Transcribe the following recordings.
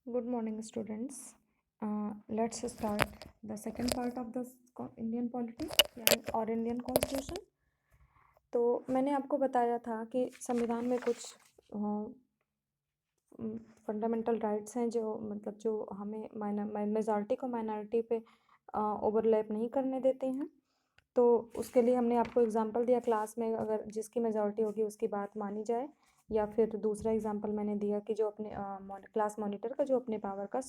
Good morning, students. Let's start the second part of the Indian polity और Indian Constitution. तो मैंने आपको बताया था कि संविधान में कुछ फंडामेंटल राइट्स हैं जो मतलब जो हमें मेजॉरिटी को माइनॉरिटी पे ओवरलैप नहीं करने देते हैं। तो उसके लिए हमने आपको एग्जांपल दिया क्लास में, अगर जिसकी मेजॉरिटी होगी उसकी बात मानी जाए, या फिर दूसरा एग्जांपल मैंने दिया कि जो अपने क्लास मॉनिटर का जो अपने पावर का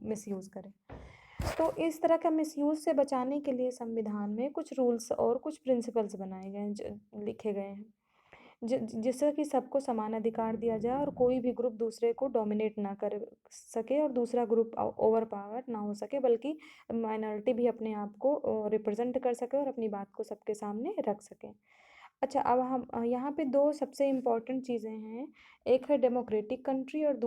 मिसयूज़ करे। तो इस तरह का मिसयूज़ से बचाने के लिए संविधान में कुछ रूल्स और कुछ प्रिंसिपल्स बनाए गए हैं, लिखे गए हैं, जिससे कि सबको समान अधिकार दिया जाए और कोई भी ग्रुप दूसरे को डोमिनेट ना कर सके और दूसरा ग्रुप ओवर पावर ना हो सके, बल्कि माइनॉरिटी भी अपने आप को रिप्रेजेंट कर सके और अपनी बात को सबके सामने रख सके। अच्छा, अब हम यहाँ पे दो सबसे इम्पोर्टेंट चीज़ें हैं। एक है डेमोक्रेटिक कंट्री और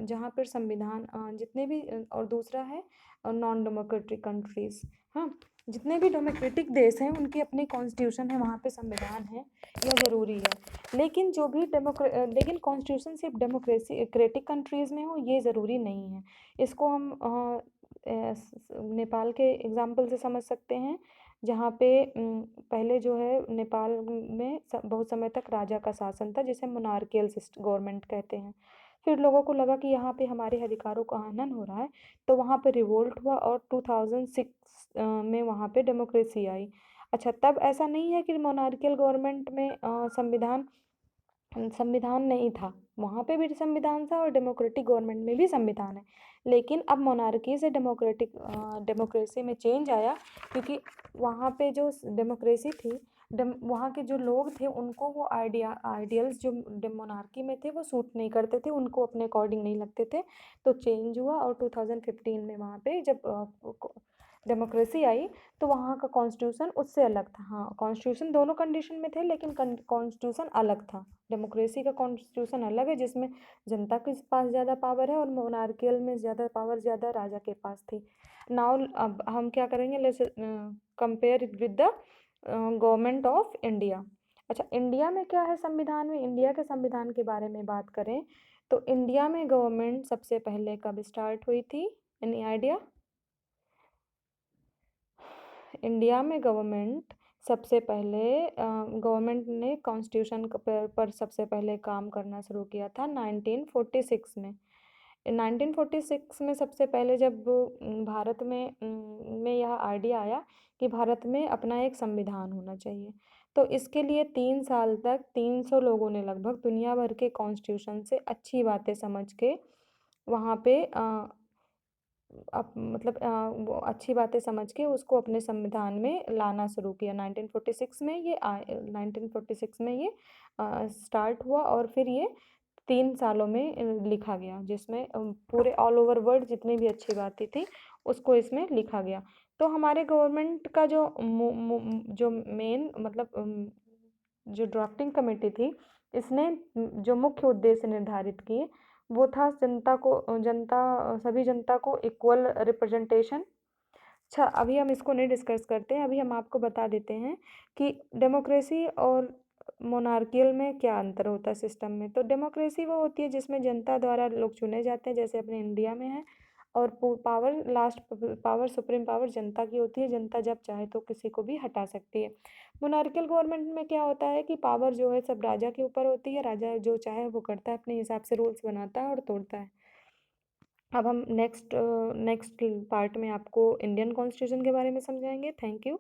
जहाँ पर संविधान जितने भी और दूसरा है नॉन डेमोक्रेटिक कंट्रीज़। हाँ, जितने भी डेमोक्रेटिक देश हैं उनकी अपनी कॉन्स्टिट्यूशन है, वहाँ पे संविधान है, यह ज़रूरी है। लेकिन कॉन्स्टिट्यूशन सिर्फ डेमोक्रेटिक कंट्रीज़ में हो ये ज़रूरी नहीं है। इसको हम नेपाल के एग्जाम्पल से समझ सकते हैं, जहाँ पे पहले जो है नेपाल में बहुत समय तक राजा का शासन था, जिसे मोनार्कियल गवर्नमेंट कहते हैं। फिर लोगों को लगा कि यहाँ पे हमारे अधिकारों का हनन हो रहा है, तो वहाँ पे रिवोल्ट हुआ और 2006 में वहाँ पे डेमोक्रेसी आई। अच्छा, तब ऐसा नहीं है कि मोनार्कियल गवर्नमेंट में संविधान नहीं था, वहाँ पे भी संविधान था और डेमोक्रेटिक गवर्नमेंट में भी संविधान है। लेकिन अब मोनार्की से डेमोक्रेसी में चेंज आया, क्योंकि वहाँ पे जो डेमोक्रेसी थी, वहाँ के जो लोग थे उनको वो आइडियल्स जो मोनार्की में थे वो सूट नहीं करते थे, उनको अपने अकॉर्डिंग नहीं लगते थे। तो चेंज हुआ और 2015 में वहाँ पे जब डेमोक्रेसी आई तो वहाँ का कॉन्स्टिट्यूशन उससे अलग था। हाँ, कॉन्स्टिट्यूशन दोनों कंडीशन में थे, लेकिन कॉन्स्टिट्यूशन अलग था। डेमोक्रेसी का कॉन्स्टिट्यूशन अलग है, जिसमें जनता के पास ज़्यादा पावर है, और मोनार्कियल में ज़्यादा राजा के पास थी। नाउ अब हम क्या करेंगे, let's compare it with the government of India. अच्छा, इंडिया में क्या है संविधान में, इंडिया के संविधान के बारे में बात करें तो इंडिया में गवर्नमेंट सबसे पहले कब स्टार्ट हुई थी? Any idea? इंडिया में गवर्नमेंट सबसे पहले गवर्नमेंट ने कॉन्स्टिट्यूशन पर सबसे पहले काम करना शुरू किया था 1946 में। 1946 में सबसे पहले जब भारत में यह आइडिया आया कि भारत में अपना एक संविधान होना चाहिए, तो इसके लिए 3 साल तक 300 लोगों ने लगभग दुनिया भर के कॉन्स्टिट्यूशन से अच्छी बातें समझ के वहाँ पे मतलब वो अच्छी बातें समझ के उसको अपने संविधान में लाना शुरू किया। 1946 में 1946 में ये स्टार्ट हुआ और फिर ये 3 सालों में लिखा गया, जिसमें पूरे ऑल ओवर वर्ल्ड जितनी भी अच्छी बातें थी उसको इसमें लिखा गया। तो हमारे गवर्नमेंट का जो मेन मतलब जो ड्राफ्टिंग कमेटी थी, इसने जो मुख्य उद्देश्य निर्धारित किए वो था सभी जनता को इक्वल रिप्रेजेंटेशन। अच्छा, अभी हम इसको नहीं डिस्कस करते हैं, अभी हम आपको बता देते हैं कि डेमोक्रेसी और मोनार्कियल में क्या अंतर होता है सिस्टम में। तो डेमोक्रेसी वो होती है जिसमें जनता द्वारा लोग चुने जाते हैं, जैसे अपने इंडिया में है, और पावर सुप्रीम पावर जनता की होती है, जनता जब चाहे तो किसी को भी हटा सकती है। मोनार्कियल गवर्नमेंट में क्या होता है कि पावर जो है सब राजा के ऊपर होती है, राजा जो चाहे वो करता है, अपने हिसाब से रूल्स बनाता है और तोड़ता है। अब हम नेक्स्ट पार्ट में आपको इंडियन कॉन्स्टिट्यूशन के बारे में समझाएंगे। Thank you.